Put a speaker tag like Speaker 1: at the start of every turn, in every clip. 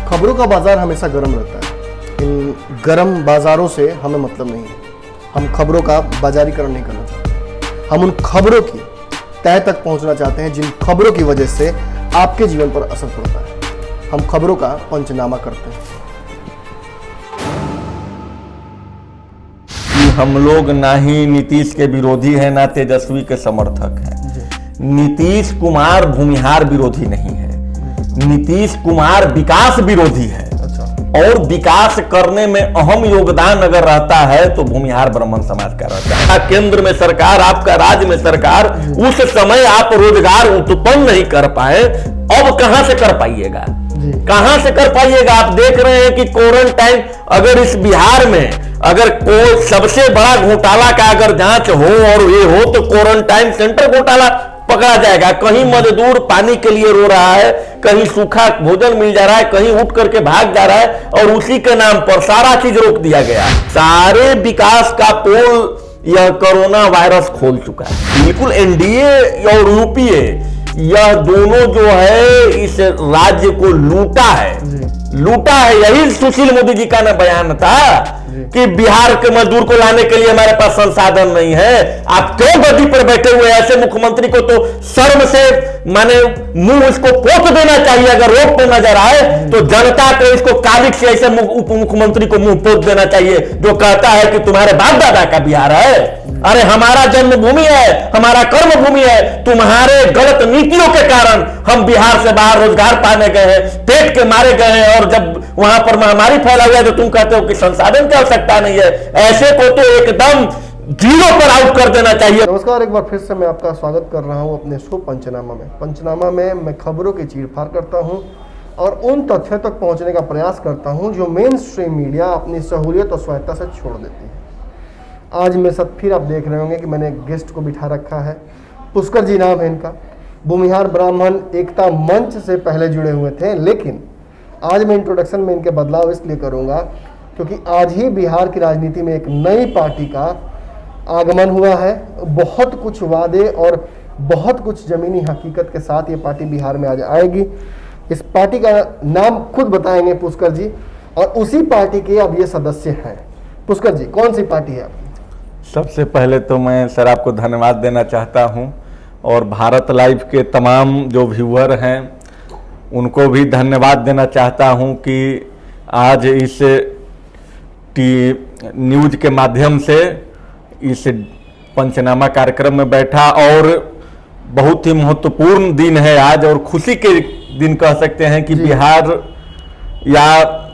Speaker 1: खबरों का बाजार हमेशा गर्म रहता है। इन गर्म बाजारों से हमें मतलब नहीं है। हम खबरों का बाजारीकरण नहीं करना चाहते। हम उन खबरों की तह तक पहुंचना चाहते हैं जिन खबरों की वजह से आपके जीवन पर असर पड़ता है। हम खबरों का पंचनामा करते हैं।
Speaker 2: हम लोग ना ही नीतीश के विरोधी हैं ना तेजस्वी के समर्थक हैं। नीतीश कुमार भूमिहार विरोधी नहीं है, नीतीश कुमार विकास विरोधी है। और विकास करने में अहम योगदान अगर रहता है तो भूमिहार ब्राह्मण समाज का रहता है। केंद्र में सरकार, आपका राज्य में सरकार, उस समय आप रोजगार उत्पन्न नहीं कर पाए, अब कहां से कर पाइएगा? कहां से कर पाइएगा? आप देख रहे हैं कि क्वारंटाइन, अगर इस बिहार में अगर कोई सबसे बड़ा घोटाला का अगर जांच हो और ये हो तो क्वारंटाइन सेंटर घोटाला पकड़ा जाएगा। कहीं मजदूर पानी के लिए रो रहा है, कहीं सूखा भोजन मिल जा रहा है, कहीं उठ करके भाग जा रहा है और उसी के नाम पर सारा चीज रोक दिया गया। सारे विकास का पोल यह कोरोना वायरस खोल चुका है। बिल्कुल एनडीए और यूपीए यह दोनों जो है इस राज्य को लूटा है। यही सुशील मोदी जी का ना बयान था कि बिहार के मजदूर को लाने के लिए हमारे पास संसाधन नहीं है। आप क्यों गद्दी पर बैठे हुए? ऐसे मुख्यमंत्री को तो शर्म से माने मुंह इसको पोत देना चाहिए। अगर रोक पे नजर आए तो जनता को इसको कालिक से ऐसे उप मुख्यमंत्री को मुंह पोत देना चाहिए जो कहता है कि तुम्हारे बाप दादा का बिहार है। अरे हमारा जन्मभूमि है, हमारा कर्म भूमि है। तुम्हारे गलत नीतियों के कारण हम बिहार से बाहर रोजगार पाने गए हैं, पेट के मारे गए हैं, और जब वहां पर महामारी फैला हुआ है तो तुम कहते हो कि संसाधन की आवश्यकता नहीं है। ऐसे को तो एकदम जीरो पर आउट कर देना चाहिए।
Speaker 1: नमस्कार, एक बार फिर से मैं आपका स्वागत कर रहा हूं अपने शो पंचनामा में। पंचनामा में मैं खबरों की चीरफाड़ करता हूं और उन तथ्यों तक पहुंचने का प्रयास करता हूं जो मेन स्ट्रीम मीडिया अपनी सहूलियत और स्वायत्ता से छोड़ देती है। आज मेरे साथ फिर आप देख रहे होंगे कि मैंने एक गेस्ट को बिठा रखा है। पुष्कर जी नाम है इनका। भूमिहार ब्राह्मण एकता मंच से पहले जुड़े हुए थे, लेकिन आज मैं इंट्रोडक्शन में इनके बदलाव इसलिए करूंगा क्योंकि आज ही बिहार की राजनीति में एक नई पार्टी का आगमन हुआ है। बहुत कुछ वादे और बहुत कुछ जमीनी हकीकत के साथ ये पार्टी बिहार में आज आएगी। इस पार्टी का नाम खुद बताएंगे पुष्कर जी, और उसी पार्टी के अब ये सदस्य हैं। पुष्कर जी, कौन सी पार्टी है आपकी?
Speaker 2: सबसे पहले तो मैं सर आपको धन्यवाद देना चाहता हूं और भारत लाइव के तमाम जो व्यूअर हैं उनको भी धन्यवाद देना चाहता हूं कि आज इस न्यूज के माध्यम से इस पंचनामा कार्यक्रम में बैठा। और बहुत ही महत्वपूर्ण दिन है आज, और खुशी के दिन कह सकते हैं कि बिहार या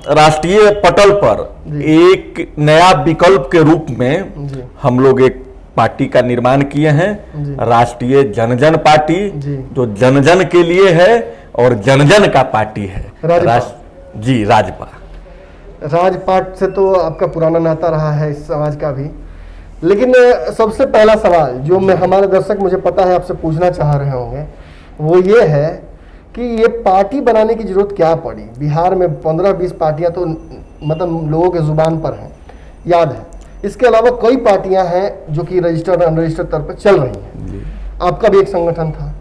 Speaker 2: राष्ट्रीय पटल पर एक नया विकल्प के रूप में हम लोग एक पार्टी का निर्माण किए हैं। राष्ट्रीय जनजन पार्टी जो जनजन के लिए है और जनजन का पार्टी है। राजपा
Speaker 1: राजपाट से तो आपका पुराना नाता रहा है इस समाज का भी। लेकिन सबसे पहला सवाल जो मैं हमारे दर्शक मुझे पता है आपसे पूछना चाह रहे होंगे वो ये है कि ये पार्टी बनाने की जरूरत क्या पड़ी? बिहार में 15-20 पार्टियां तो मतलब लोगों के जुबान पर हैं, याद है। इसके अलावा कई पार्टियां हैं जो कि रजिस्टर्ड अनरजिस्टर्ड तौर पर चल रही हैं। आपका भी एक संगठन था,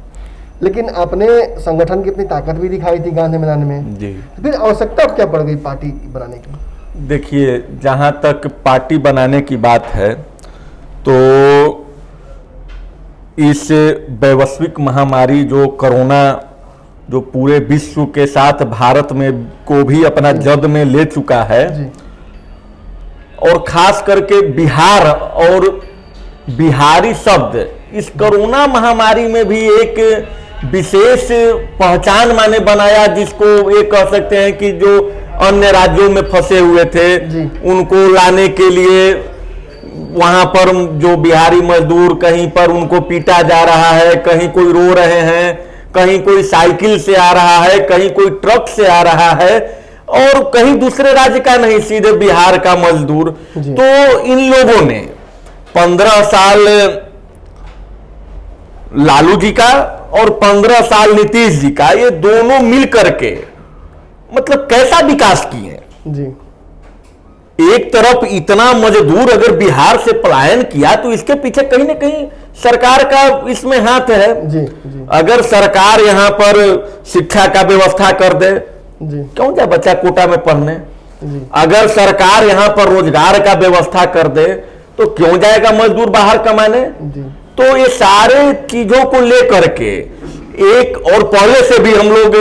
Speaker 1: लेकिन आपने संगठन की अपनी ताकत भी दिखाई थी गांधी मैदान में जी। तो फिर आवश्यकता क्या पड़ गई पार्टी बनाने की?
Speaker 2: देखिए, जहां तक पार्टी बनाने की बात है तो इस वैश्विक महामारी जो कोरोना जो पूरे विश्व के साथ भारत में को भी अपना जद में ले चुका है जी। और खास करके बिहार और बिहारी शब्द इस कोरोना महामारी में भी एक विशेष पहचान माने बनाया, जिसको ये कह सकते हैं कि जो अन्य राज्यों में फंसे हुए थे उनको लाने के लिए वहां पर जो बिहारी मजदूर कहीं पर उनको पीटा जा रहा है, कहीं कोई रो रहे हैं, कहीं कोई साइकिल से आ रहा है, कहीं कोई ट्रक से आ रहा है, और कहीं दूसरे राज्य का नहीं, सीधे बिहार का मजदूर। तो इन लोगों ने 15 साल लालू जी का और 15 साल नीतीश जी का, ये दोनों मिलकर के मतलब कैसा विकास किए जी। एक तरफ इतना मजदूर अगर बिहार से पलायन किया तो इसके पीछे कहीं ना कहीं सरकार का इसमें हाथ है जी। अगर सरकार यहां पर शिक्षा का व्यवस्था कर दे,
Speaker 1: जी
Speaker 2: क्यों जाए बच्चा कोटा में पढ़ने?
Speaker 1: जी
Speaker 2: अगर सरकार यहाँ पर रोजगार का व्यवस्था कर दे तो क्यों जाएगा मजदूर बाहर कमाने?
Speaker 1: जी
Speaker 2: तो ये सारे चीजों को लेकर के एक, और पहले से भी हम लोग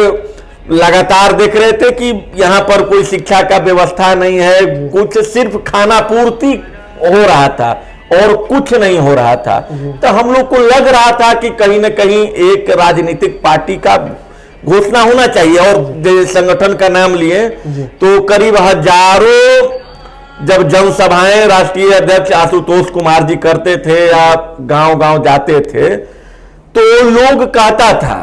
Speaker 2: लगातार देख रहे थे कि यहाँ पर कोई शिक्षा का व्यवस्था नहीं है, कुछ सिर्फ खाना पूर्ति हो रहा था और कुछ नहीं हो रहा था। तो हम लोग को लग रहा था कि कहीं ना कहीं एक राजनीतिक पार्टी का घोषणा होना चाहिए। और संगठन का नाम लिए तो करीब हजारों जब जनसभाएं राष्ट्रीय अध्यक्ष आशुतोष कुमार जी करते थे या गांव-गांव जाते थे तो लोग कहता था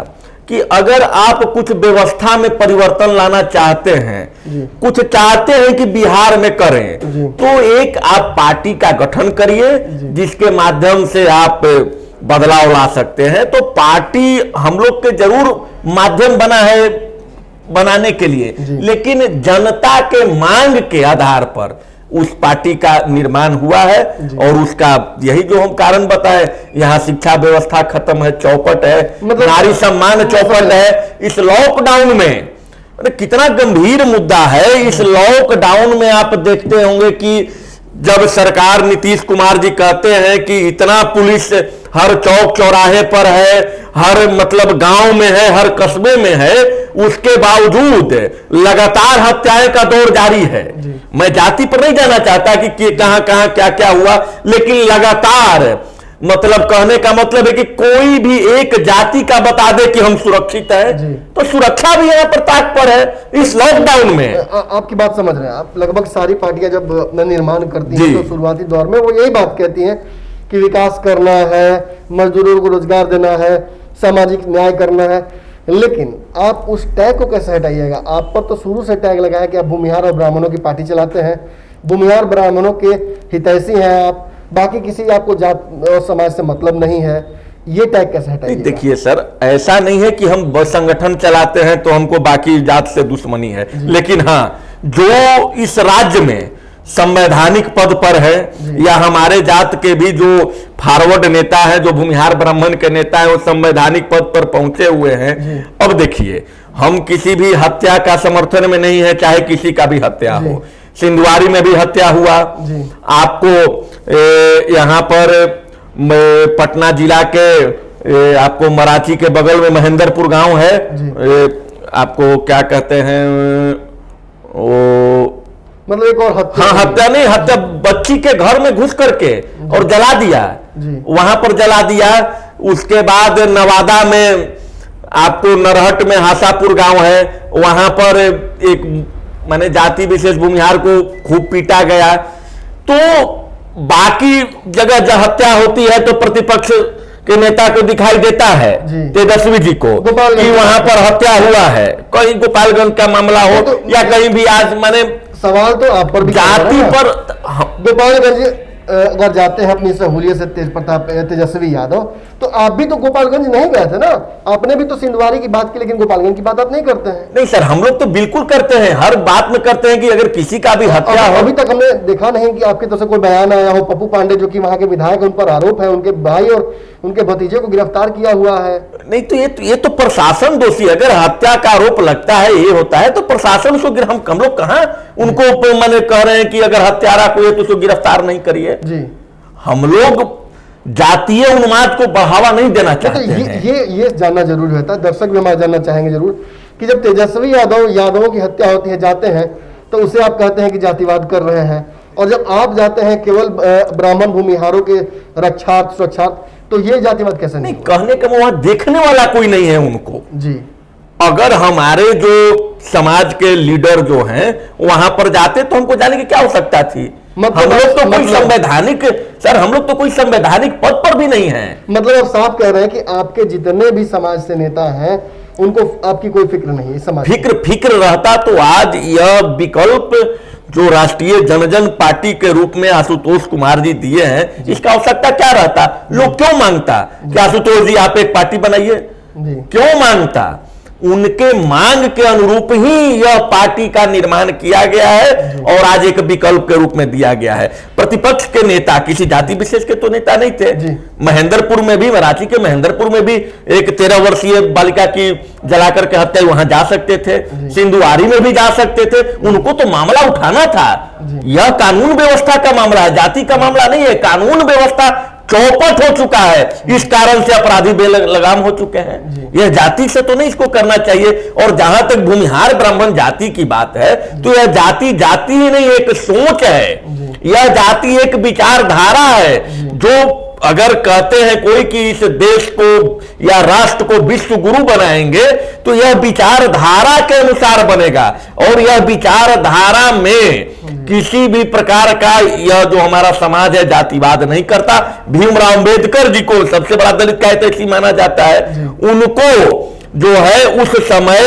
Speaker 2: कि अगर आप कुछ व्यवस्था में परिवर्तन लाना चाहते हैं, कुछ चाहते हैं कि बिहार में करें, तो एक आप पार्टी का गठन करिए जिसके माध्यम से आप बदलाव ला सकते हैं। तो पार्टी हम लोग के जरूर माध्यम बना है बनाने के लिए, लेकिन जनता के मांग के आधार पर उस पार्टी का निर्माण हुआ है। और उसका यही जो हम कारण बताए, यहाँ शिक्षा व्यवस्था खत्म है, चौपट है,
Speaker 1: मतलब
Speaker 2: नारी सम्मान चौपट है। इस लॉकडाउन में कितना गंभीर मुद्दा है। इस लॉकडाउन में आप देखते होंगे कि जब सरकार नीतीश कुमार जी कहते हैं कि इतना पुलिस हर चौक चौराहे पर है, हर मतलब गांव में है, हर कस्बे में है, उसके बावजूद लगातार हत्याएं का दौर जारी है। मैं जाति पर नहीं जाना चाहता कि कहां कहां क्या क्या हुआ, लेकिन लगातार मतलब कहने का मतलब है कि कोई भी एक जाति का बता दे कि हम सुरक्षित है, तो सुरक्षा भी यहाँ पर ताक पर है इस लॉकडाउन में।
Speaker 1: आपकी बात समझ रहे हैं आप। लगभग सारी पार्टियां जब अपना निर्माण करती हैं तो शुरुआती दौर में वो यही बात कहती हैं कि विकास करना है, मजदूरों को रोजगार देना है, सामाजिक न्याय करना है। लेकिन आप उस टैग को कैसे हटाइएगा? आप पर तो शुरू से टैग लगाया कि आप भूमिहार और ब्राह्मणों की पार्टी चलाते हैं, भूमिहार ब्राह्मणों के हितैषी हैं आप, बाकी किसी आपको जात और समाज से मतलब नहीं है। ये टैग कैसे हटाइएगा?
Speaker 2: देखिए सर, ऐसा नहीं है कि हम संगठन चलाते हैं तो हमको बाकी जात से दुश्मनी है, लेकिन हाँ, जो इस राज्य में संवैधानिक पद पर है या हमारे जात के भी जो फॉरवर्ड नेता है, जो भूमिहार ब्राह्मण के नेता है, वो संवैधानिक पद पर पहुंचे हुए हैं। अब देखिए, हम किसी भी हत्या का समर्थन में नहीं है, चाहे किसी का भी हत्या हो। सिंधुआरी में भी हत्या हुआ। आपको यहाँ पर पटना जिला के आपको मराठी के बगल में महेंद्रपुर गांव है, आपको क्या कहते हैं वो,
Speaker 1: मतलब एक और हत्या।
Speaker 2: हाँ, हत्या नहीं, हत्या बच्ची के घर में घुस करके और जला दिया, वहां पर जला दिया। उसके बाद नवादा में आपको नरहट में हासापुर गांव है, वहां पर एक माने जाति विशेष भूमिहार को खूब पीटा गया। तो बाकी जगह जब हत्या होती है तो प्रतिपक्ष के नेता को दिखाई देता है, तेजस्वी जी को, कि वहां पर हत्या हुआ है। कहीं गोपालगंज का मामला हो या कहीं भी, आज माने
Speaker 1: सवाल तो आप पर भी
Speaker 2: जाति पर।
Speaker 1: गोपालगंज अगर जाते हैं अपनी सहूलियत से तेजस्वी यादव, तो आप भी तो गोपालगंज नहीं गए थे ना? आपने भी तो सिंधुआरी की बात की, लेकिन गोपालगंज की बात आप नहीं करते हैं।
Speaker 2: नहीं सर, हम लोग तो बिल्कुल करते हैं, हर बात में करते हैं कि अगर किसी का भी हत्या हो।
Speaker 1: अभी तक हमने देखा नहीं कि आपकी तरफ से कोई बयान आया हो। पप्पू पांडे जो कि वहां के विधायक, उन पर आरोप है, उनके भाई और उनके भतीजे को गिरफ्तार किया हुआ है।
Speaker 2: नहीं तो ये तो प्रशासन दोषी। अगर हत्या का आरोप लगता है, ये होता है, तो प्रशासन उसको हम लोग कहां उनको मैंने कह रहे हैं कि अगर हत्यारा को है तो उसको गिरफ्तार नहीं करिए जी। हम लोग जातीय उन्माद को बढ़ावा नहीं देना चाहते हैं।
Speaker 1: ये जानना जरूरी होता है, दर्शक भी हमारे जानना चाहेंगे जरूर, कि जब तेजस्वी यादवों की हत्या होती है, जाते हैं, तो उसे आप कहते हैं कि जातिवाद कर रहे हैं, और जब आप जाते हैं केवल ब्राह्मण भूमिहारों के रक्षार्थ सुरक्षार्थ, तो ये जातिवाद कैसे?
Speaker 2: नहीं, कहने का वहां देखने वाला कोई नहीं है उनको जी। अगर हमारे जो समाज के लीडर जो हैं वहां पर जाते तो हमको जाने की क्या आवश्यकता थी? हम लोग तो कोई संवैधानिक, सर हम लोग तो कोई संवैधानिक पद पर भी नहीं है।
Speaker 1: मतलब आप साफ कह रहे हैं कि आपके जितने भी समाज से नेता हैं उनको आपकी कोई फिक्र नहीं है समाज?
Speaker 2: फिक्र रहता तो आज यह विकल्प जो राष्ट्रीय जनजन पार्टी के रूप में आशुतोष कुमार जी दिए हैं, इसका आवश्यकता क्या रहता? लोग क्यों मांगता कि आशुतोष जी आप एक पार्टी बनाइए? क्यों मांगता? उनके मांग के अनुरूप ही यह पार्टी का निर्माण किया गया है और आज एक विकल्प के रूप में दिया गया है। प्रतिपक्ष के नेता किसी जाति विशेष के तो नेता नहीं थे। महेंद्रपुर में भी, मराठी के महेंद्रपुर में भी एक 13 वर्षीय बालिका की जलाकर के हत्या, वहां जा सकते थे, सिंधुआरी में भी जा सकते थे, उनको तो मामला उठाना था। यह कानून व्यवस्था का मामला है, जाति का मामला नहीं है। कानून व्यवस्था चौपट हो चुका है, इस कारण से अपराधी बेलगाम हो चुके हैं। यह जाति से तो नहीं इसको करना चाहिए। और जहां तक भूमिहार ब्राह्मण जाति की बात है, तो यह जाति जाति ही नहीं, एक सोच है। यह जाति एक विचारधारा है, जो अगर कहते हैं कोई कि इस देश को या राष्ट्र को विश्व गुरु बनाएंगे, तो यह विचारधारा के अनुसार बनेगा। और यह विचारधारा में किसी भी प्रकार का यह जो हमारा समाज है जातिवाद नहीं करता। भीमराव अंबेडकर जी को सबसे बड़ा दलित का माना जाता है। उनको जो है उस समय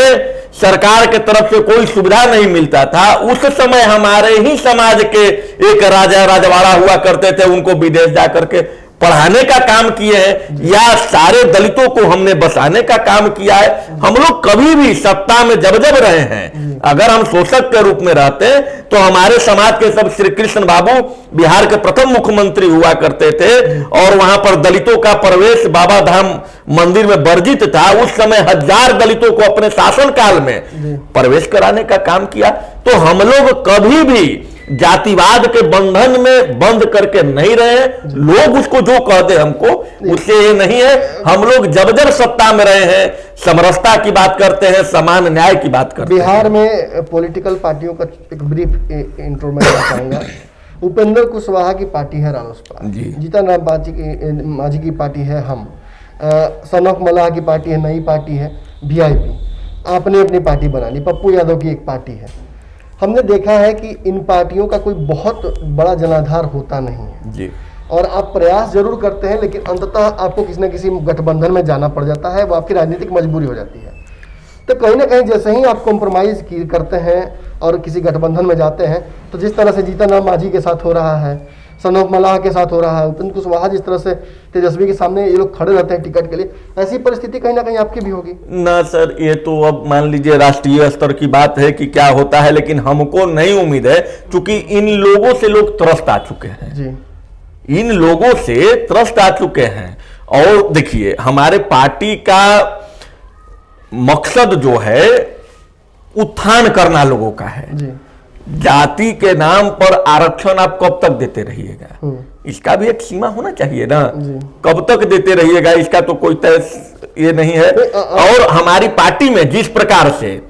Speaker 2: सरकार के तरफ से कोई सुविधा नहीं मिलता था। उस समय हमारे ही समाज के एक राजा राजवाड़ा हुआ करते थे, उनको विदेश जाकर के पढ़ाने का काम किए हैं, या सारे दलितों को हमने बसाने का काम किया है। हम लोग कभी भी सत्ता में जब जब रहे हैं, अगर हम शोषक के रूप में रहते तो हमारे समाज के सब श्री कृष्ण बाबू बिहार के प्रथम मुख्यमंत्री हुआ करते थे और वहां पर दलितों का प्रवेश बाबा धाम मंदिर में वर्जित था। उस समय 1000 दलितों को अपने शासन काल में प्रवेश कराने का काम किया। तो हम लोग कभी भी जातिवाद के बंधन में बंद करके नहीं रहे। लोग उसको जो कहते हमको उससे ये नहीं है। हम लोग जब जब सत्ता में रहे हैं समरसता की बात करते हैं, समान न्याय की बात करते हैं।
Speaker 1: बिहार में पॉलिटिकल पार्टियों का एक ब्रीफ इंट्रो मैं करना चाहूंगा। उपेंद्र कुशवाहा की पार्टी है रालोसपा, जीतन राम मांझी की पार्टी है हम, सन ऑफ मल्लाह की पार्टी है, नई पार्टी है वीआईपी, आपने अपनी पार्टी बना ली, पप्पू यादव की एक पार्टी है। हमने देखा है कि इन पार्टियों का कोई बहुत बड़ा जनाधार होता नहीं है जी। और आप प्रयास जरूर करते हैं, लेकिन अंततः आपको किसी न किसी गठबंधन में जाना पड़ जाता है, वो आपकी राजनीतिक मजबूरी हो जाती है। तो कहीं ना कहीं जैसे ही आप कॉम्प्रोमाइज करते हैं और किसी गठबंधन में जाते हैं, तो जिस तरह से जीतन राम मांझी के साथ हो रहा है, सन ऑफ मल्लाह के साथ हो रहा है, उपेंद्र कुशवाहा जिस तरह से तेजस्वी के सामने ये लोग खड़े रहते हैं टिकट के लिए, ऐसी परिस्थिति कहीं ना कहीं आपकी भी होगी
Speaker 2: ना सर। ये तो अब मान लीजिए राष्ट्रीय स्तर की बात है कि क्या होता है, लेकिन हमको नहीं उम्मीद है, क्योंकि इन लोगों से लोग त्रस्त आ चुके हैं जी। इन लोगों से त्रस्त आ चुके हैं। और देखिए हमारे पार्टी का मकसद जो है उत्थान करना लोगों का है जी। जाति के नाम पर आरक्षण आप कब तक देते रहिएगा, इसका भी एक सीमा होना चाहिए ना। कब तक देते रहिएगा इसका तो कोई तय ये नहीं है। और हमारी पार्टी में जिस प्रकार से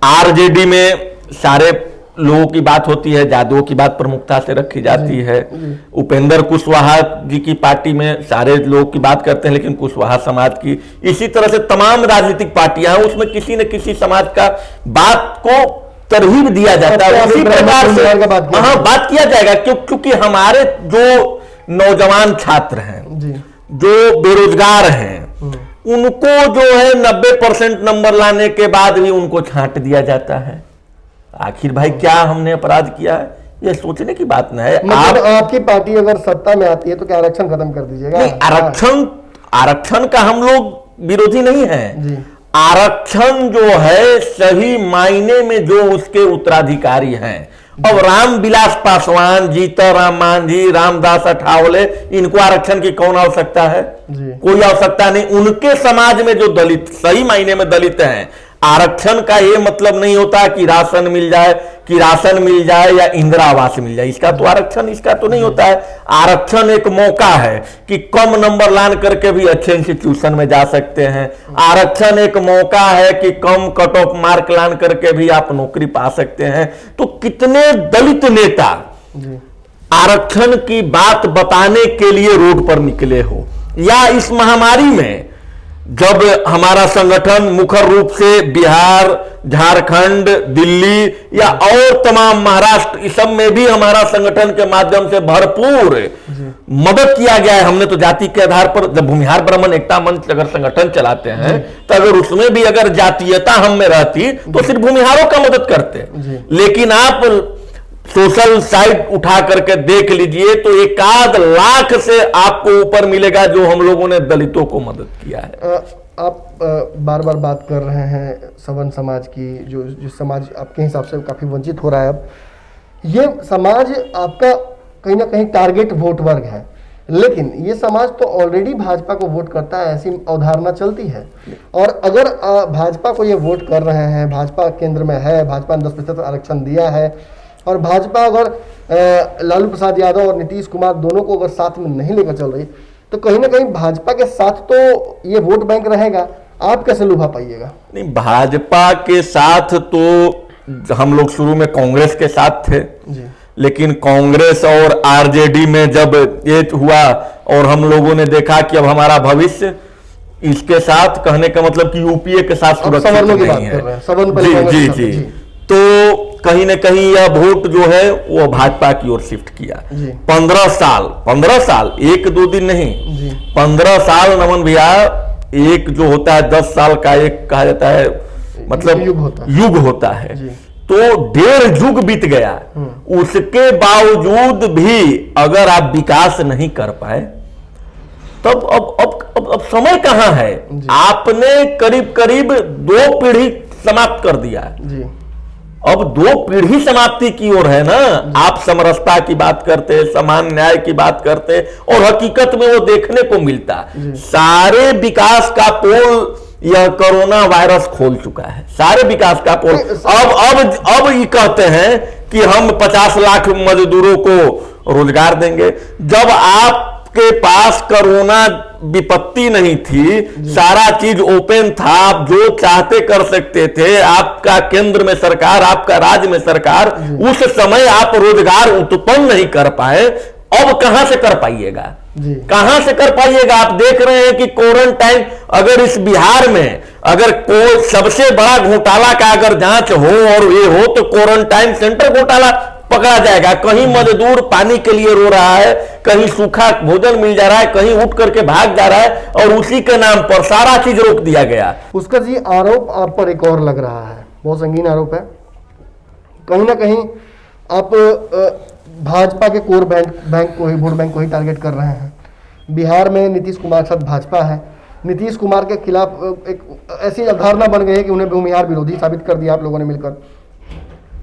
Speaker 2: आरजेडी में सारे लोगों की बात होती है, जादुओं की बात प्रमुखता से रखी जाती है। उपेंद्र कुशवाहा जी की पार्टी में सारे लोग की बात करते हैं, लेकिन कुशवाहा समाज की, इसी तरह से तमाम राजनीतिक पार्टियां हैं, उसमें किसी न किसी समाज का बात को तरहीब दिया जाता है। उसी प्रकार से हाँ बात किया जाएगा, क्योंकि हमारे जो नौजवान छात्र हैं, जो बेरोजगार हैं, उनको जो है 90% नंबर लाने के बाद भी उनको छांट दिया जाता है। आखिर भाई क्या हमने अपराध किया है, ये सोचने की बात न है।
Speaker 1: मतलब आपकी पार्टी अगर सत्ता में आती है तो क्या आरक्षण खत्म कर दीजिएगा?
Speaker 2: नहीं, आरक्षण का हम लोग विरोधी नहीं है। आरक्षण जो है सही मायने में जो उसके उत्तराधिकारी हैं, अब रामविलास पासवान, जीतन राम मांझी, रामदास अठावले, इनको आरक्षण की कौन आवश्यकता है? कोई आवश्यकता नहीं। उनके समाज में जो दलित सही मायने में दलित हैं, आरक्षण का ये मतलब नहीं होता कि राशन मिल जाए या इंदिरा आवास मिल जाए, इसका तो आरक्षण इसका तो नहीं होता है। आरक्षण एक मौका है कि कम नंबर लान करके भी अच्छे इंस्टीट्यूशन में जा सकते हैं। आरक्षण एक मौका है कि कम कट ऑफ मार्क लान करके भी आप नौकरी पा सकते हैं। तो कितने दलित नेता आरक्षण की बात बताने के लिए रोड पर निकले हो, या इस महामारी में जब हमारा संगठन मुख्य रूप से बिहार, झारखंड, दिल्ली या और तमाम महाराष्ट्र, इस सब में भी हमारा संगठन के माध्यम से भरपूर मदद किया गया है। हमने तो जाति के आधार पर जब भूमिहार ब्राह्मण एकता मंच अगर संगठन चलाते हैं, तो अगर उसमें भी अगर जातीयता हम में रहती तो सिर्फ भूमिहारों का मदद करते। लेकिन आप सोशल साइट उठा करके देख लीजिए तो 1 लाख से आपको ऊपर मिलेगा जो हम लोगों ने दलितों को मदद किया है।
Speaker 1: आप बार बार बात कर रहे हैं सवर्ण समाज की, जो समाज आपके हिसाब से काफ़ी वंचित हो रहा है। अब ये समाज आपका कहीं ना कहीं टारगेट वोट वर्ग है, लेकिन ये समाज तो ऑलरेडी भाजपा को वोट करता है, ऐसी अवधारणा चलती है। और अगर भाजपा को ये वोट कर रहे हैं, भाजपा केंद्र में है, भाजपा ने 10% आरक्षण दिया है, और भाजपा अगर लालू प्रसाद यादव और नीतीश कुमार दोनों को अगर साथ में नहीं लेकर चल रही, तो कहीं ना कहीं भाजपा के साथ तो ये वोट बैंक रहेगा। आप कैसे लुभा पाइएगा?
Speaker 2: नहीं, भाजपा के साथ तो हम लोग शुरू में कांग्रेस के साथ थे
Speaker 1: जी,
Speaker 2: लेकिन कांग्रेस और आरजेडी में जब ये हुआ और हम लोगों ने देखा कि अब हमारा भविष्य इसके साथ, कहने का मतलब कि यूपीए के साथ सुरक्षित नहीं है। जी जी जी, तो कहीं ना कहीं यह वोट जो है वो भाजपा की ओर शिफ्ट किया। 15 साल, 1-2 दिन नहीं, 15 साल नमन भैया, एक जो होता है 10 साल का एक कहा जाता है, मतलब युग होता है, तो 1.5 युग बीत गया। उसके बावजूद भी अगर आप विकास नहीं कर पाए, तब अब समय कहां है? आपने करीब करीब 2 पीढ़ी समाप्त कर दिया जी। अब 2 पीढ़ी समाप्ति की ओर है ना। आप समरसता की बात करते, समान न्याय की बात करते, और हकीकत में वो देखने को मिलता। सारे विकास का पोल यह कोरोना वायरस खोल चुका है, सारे विकास का पोल। अब ये कहते हैं कि हम 50 लाख मजदूरों को रोजगार देंगे, जब आपके पास कोरोना विपत्ति नहीं थी, सारा चीज ओपन था, आप जो चाहते कर सकते थे, आपका केंद्र में सरकार, आपका राज्य में सरकार, उस समय आप रोजगार उत्पन्न नहीं कर पाए। अब कहां से कर पाइएगा? कहां से कर पाइएगा? आप देख रहे हैं कि क्वारंटाइन, अगर इस बिहार में अगर कोई सबसे बड़ा घोटाला का अगर जांच हो और ये हो, तो क्वारंटाइन सेंटर घोटाला पकड़ा जाएगा। कहीं मजदूर पानी के लिए रो रहा है, कहीं सूखा भोजन मिल जा रहा है, कहीं उठ करके भाग जा रहा है, और उसी के नाम पर सारा चीज रोक दिया गया।
Speaker 1: उसका जी आरोप आप पर एक और लग रहा है, बहुत संगीन आरोप है। कहीं ना कहीं आप भाजपा के कोर बैंक को ही, वोट बैंक को ही टारगेट कर रहे हैं। बिहार में नीतीश कुमार के साथ भाजपा है, नीतीश कुमार के खिलाफ एक ऐसी अवधारणा बन गई है कि उन्हें भूमिहार विरोधी साबित कर दिया आप लोगों ने मिलकर।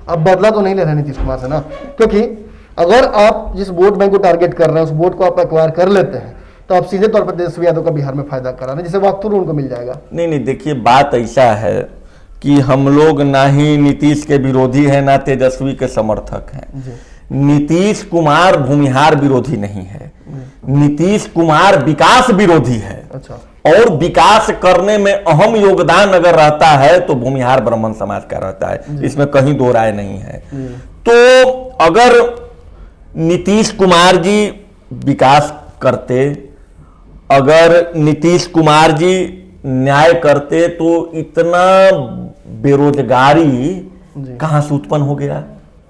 Speaker 1: अब बदला तो नहीं ले रहे नीतीश कुमार से ना, क्योंकि अगर आप जिस वोट बैंक को टारगेट कर रहे हैं उस वोट को आप एक्वायर कर लेते हैं, तो आप सीधे तौर पर तेजस्वी यादव का बिहार में फायदा करा रहे हैं, जिसे वक्त उनको मिल जाएगा।
Speaker 2: नहीं, देखिए बात ऐसा है कि हम लोग ना ही नीतीश के विरोधी हैं, ना तेजस्वी के समर्थक हैं। नीतीश कुमार भूमिहार विरोधी नहीं है, नीतीश कुमार विकास विरोधी है। अच्छा। और विकास करने में अहम योगदान अगर रहता है तो भूमिहार ब्राह्मण समाज का रहता है, इसमें कहीं दो राय नहीं है। तो अगर नीतीश कुमार जी विकास करते, अगर नीतीश कुमार जी न्याय करते, तो इतना बेरोजगारी कहां से उत्पन्न हो गया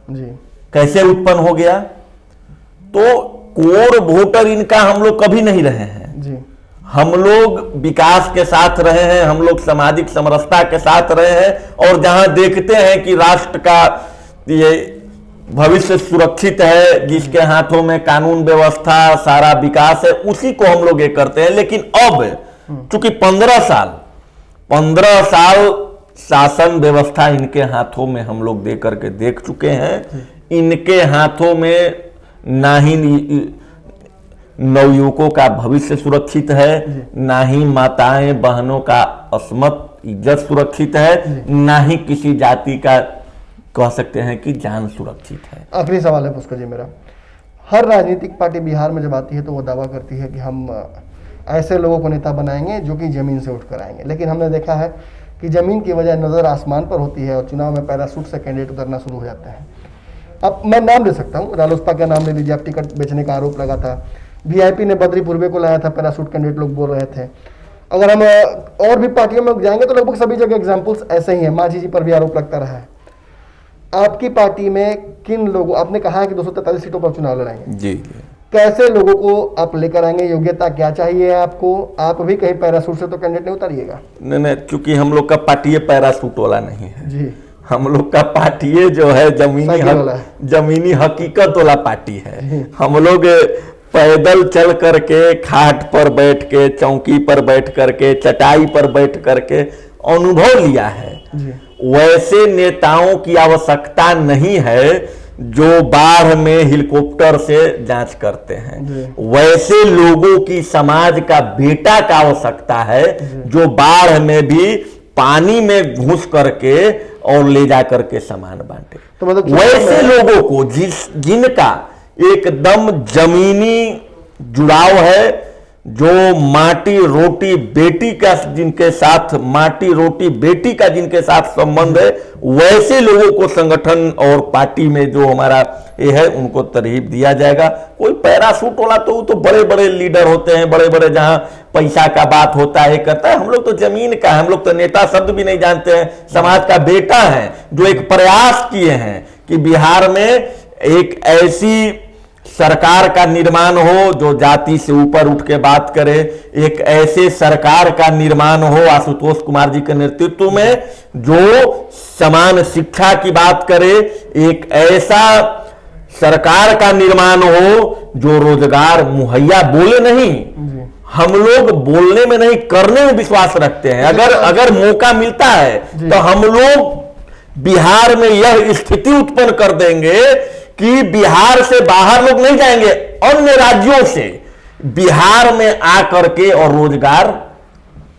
Speaker 2: जी? कैसे उत्पन्न हो गया? तो कोर वोटर इनका हम लोग कभी नहीं रहे हैं जी। हम लोग विकास के साथ रहे हैं, हम लोग सामाजिक समरसता के साथ रहे हैं, और जहां देखते हैं कि राष्ट्र का ये भविष्य सुरक्षित है, जिसके हाथों में कानून व्यवस्था सारा विकास है, उसी को हम लोग ये करते हैं। लेकिन अब चूंकि 15 साल शासन व्यवस्था इनके हाथों में हम लोग दे करके देख चुके हैं, इनके हाथों में ना ही नवयुवकों का भविष्य सुरक्षित है, ना ही माताएं बहनों का अस्मत इज्जत सुरक्षित है, ना ही किसी जाति का कह सकते हैं कि जान सुरक्षित है।
Speaker 1: आखिरी सवाल है पुष्कर जी मेरा, हर राजनीतिक पार्टी बिहार में जब आती है तो वो दावा करती है कि हम ऐसे लोगों को नेता बनाएंगे जो कि जमीन से उठ कर आएंगे, लेकिन हमने देखा है कि जमीन की वजह नजर आसमान पर होती है और चुनाव में पैराशूट से कैंडिडेट उतरना शुरू हो जाते हैं। अब मैं नाम ले सकता हूँ, रालोसपा का नाम ले लीजिए, आप टिकट बेचने का आरोप लगा था, वीआईपी ने बद्री पूर्वे को लाया था, पैराशूट कैंडिडेट लोग बोल रहे थे। अगर हम और भी पार्टियों में जाएंगे तो लगभग सभी जगह एग्जाम्पल्स ऐसे ही हैं। मांझी जी पर भी आरोप लगता रहा है। आपकी पार्टी में किन लोगों, आपने कहा है कि 243 सीटों पर चुनाव लड़ाएंगे जी, कैसे लोगों को आप लेकर आएंगे? योग्यता क्या चाहिए आपको? आप भी कहीं पैराशूट से तो कैंडिडेट नहीं उतारिएगा?
Speaker 2: नहीं, चूंकि हम लोग का पार्टी पैराशूट वाला नहीं है जी, हम लोग का पार्टी जो है जमीनी हकीकत वाला पार्टी है। हम लोग पैदल चल करके, खाट पर बैठ के, चौकी पर बैठ करके, चटाई पर बैठ करके अनुभव लिया है। वैसे नेताओं की आवश्यकता नहीं है जो बाढ़ में हेलीकॉप्टर से जांच करते हैं। वैसे लोगों की समाज का बेटा का आवश्यकता है जो बाढ़ में भी पानी में घुस करके और ले जा करके सामान बांटे।
Speaker 1: तो मतलब
Speaker 2: वैसे लोगों को जिनका एकदम जमीनी जुड़ाव है, जो माटी रोटी बेटी का जिनके साथ, माटी रोटी बेटी का जिनके साथ संबंध है, वैसे लोगों को संगठन और पार्टी में जो हमारा ये है उनको तरहीब दिया जाएगा। कोई पैराशूट वाला तो वो तो बड़े बड़े लीडर होते हैं, बड़े बड़े जहां पैसा का बात होता है करता है। हम लोग तो जमीन का, हम लोग तो नेता शब्द भी नहीं जानते हैं, समाज का बेटा है जो एक प्रयास किए हैं कि बिहार में एक ऐसी सरकार का निर्माण हो जो जाति से ऊपर उठ के बात करे, एक ऐसे सरकार का निर्माण हो आशुतोष कुमार जी के नेतृत्व में जो समान शिक्षा की बात करे, एक ऐसा सरकार का निर्माण हो जो रोजगार मुहैया, बोले नहीं, हम लोग बोलने में नहीं करने में विश्वास रखते हैं। अगर मौका मिलता है तो हम लोग बिहार में यह स्थिति उत्पन्न कर देंगे कि बिहार से बाहर लोग नहीं जाएंगे, अन्य राज्यों से बिहार में आकर के और रोजगार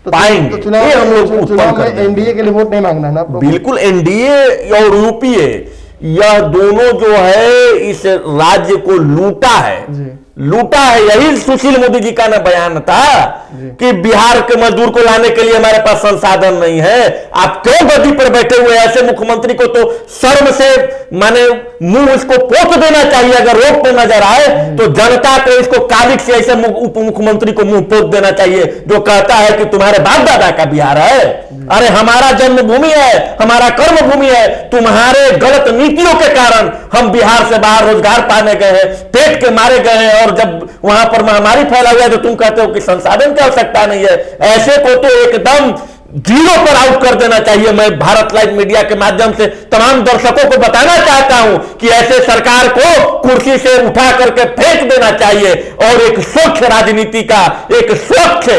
Speaker 2: पाएंगे।
Speaker 1: तो ये हम लोग चुनाव में एनडीए के लिए वोट नहीं मांगना है ना आपको?
Speaker 2: बिल्कुल, एनडीए और यूपीए यह दोनों जो है इस राज्य को लूटा है, लूटा है। यही सुशील मोदी जी का ना बयान था कि बिहार के मजदूर को लाने के लिए हमारे पास संसाधन नहीं है। आप क्यों गद्दी पर बैठे हुए? ऐसे मुख्यमंत्री को तो शर्म से माने मुंह इसको पोत देना चाहिए। अगर रोड पे नजर आए तो जनता को इसको कालिक से ऐसे उप मुख्यमंत्री को मुंह पोत देना चाहिए जो कहता है कि तुम्हारे बाप दादा का बिहार है। अरे हमारा जन्मभूमि है, हमारा कर्म भूमि है। तुम्हारे गलत नीतियों के कारण हम बिहार से बाहर रोजगार पाने गए हैं, पेट के मारे गए हैं, और जब वहां पर महामारी फैला हुआ है तो तुम कहते हो कि संसाधन की आवश्यकता नहीं है। ऐसे को तो एकदम जीरो पर आउट कर देना चाहिए। मैं भारत लाइव मीडिया के माध्यम से तमाम दर्शकों को बताना चाहता हूं कि ऐसे सरकार को कुर्सी से उठा करके फेंक देना चाहिए और एक स्वच्छ राजनीति का, एक स्वच्छ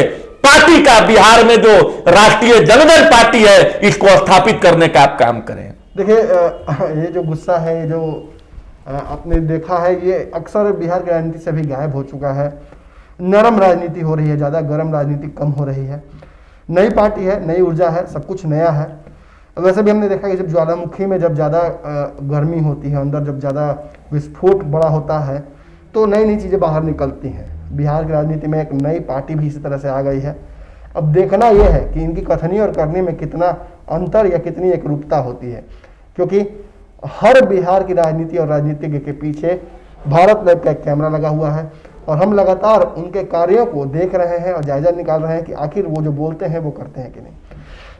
Speaker 2: पार्टी का, बिहार में जो राष्ट्रीय जनता पार्टी है, इसको स्थापित करने का आप काम करें।
Speaker 1: देखिए, ये जो गुस्सा है, ये जो आपने देखा है, ये अक्सर बिहार की राजनीति से भी गायब हो चुका है। नरम राजनीति हो रही है, ज़्यादा गर्म राजनीति कम हो रही है। नई पार्टी है, नई ऊर्जा है, सब कुछ नया है। वैसे भी हमने देखा कि जब ज्वालामुखी में जब ज़्यादा गर्मी होती है, अंदर जब ज़्यादा विस्फोट बड़ा होता है तो नई नई चीज़ें बाहर निकलती हैं। बिहार की राजनीति में एक नई पार्टी भी इसी तरह से आ गई है। अब देखना यह है कि इनकी कथनी और करनी में कितना अंतर या कितनी एकरूपता होती है, क्योंकि हर बिहार की राजनीति और राजनीतिज्ञ के पीछे भारत लाइव का एक कैमरा लगा हुआ है और हम लगातार उनके कार्यों को देख रहे हैं और जायजा निकाल रहे हैं कि आखिर वो जो बोलते हैं वो करते हैं कि नहीं।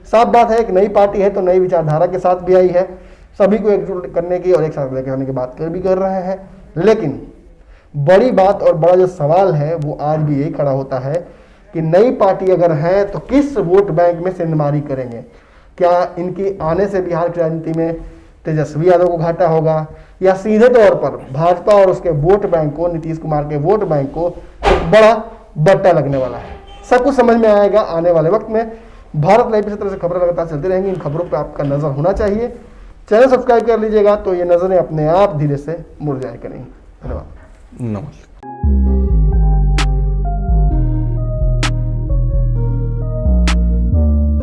Speaker 1: साफ बात है, एक नई पार्टी है तो नई विचारधारा के साथ भी आई है, सभी को एकजुट करने की और एक साथ लेकर आने की बात भी कर रहे हैं। लेकिन बड़ी बात और बड़ा जो सवाल है वो आज भी यही खड़ा होता है कि नई पार्टी अगर है तो किस वोट बैंक में सेंधमारी करेंगे। क्या इनकी आने से बिहार की राजनीति में तेजस्वी यादव को घाटा होगा, या सीधे तौर पर भाजपा और उसके वोट बैंक को, नीतीश कुमार के वोट बैंक को एक बड़ा बट्टा लगने वाला है। सब कुछ समझ में आएगा आने वाले वक्त में। भारत लाइव इस तरह से खबरें लगातार चलती रहेंगी, इन खबरों पर आपका नजर होना चाहिए। चैनल सब्सक्राइब कर लीजिएगा तो ये नजरें अपने आप धीरे से मुड़ जाया करेंगी। धन्यवाद।
Speaker 2: नमस्कार।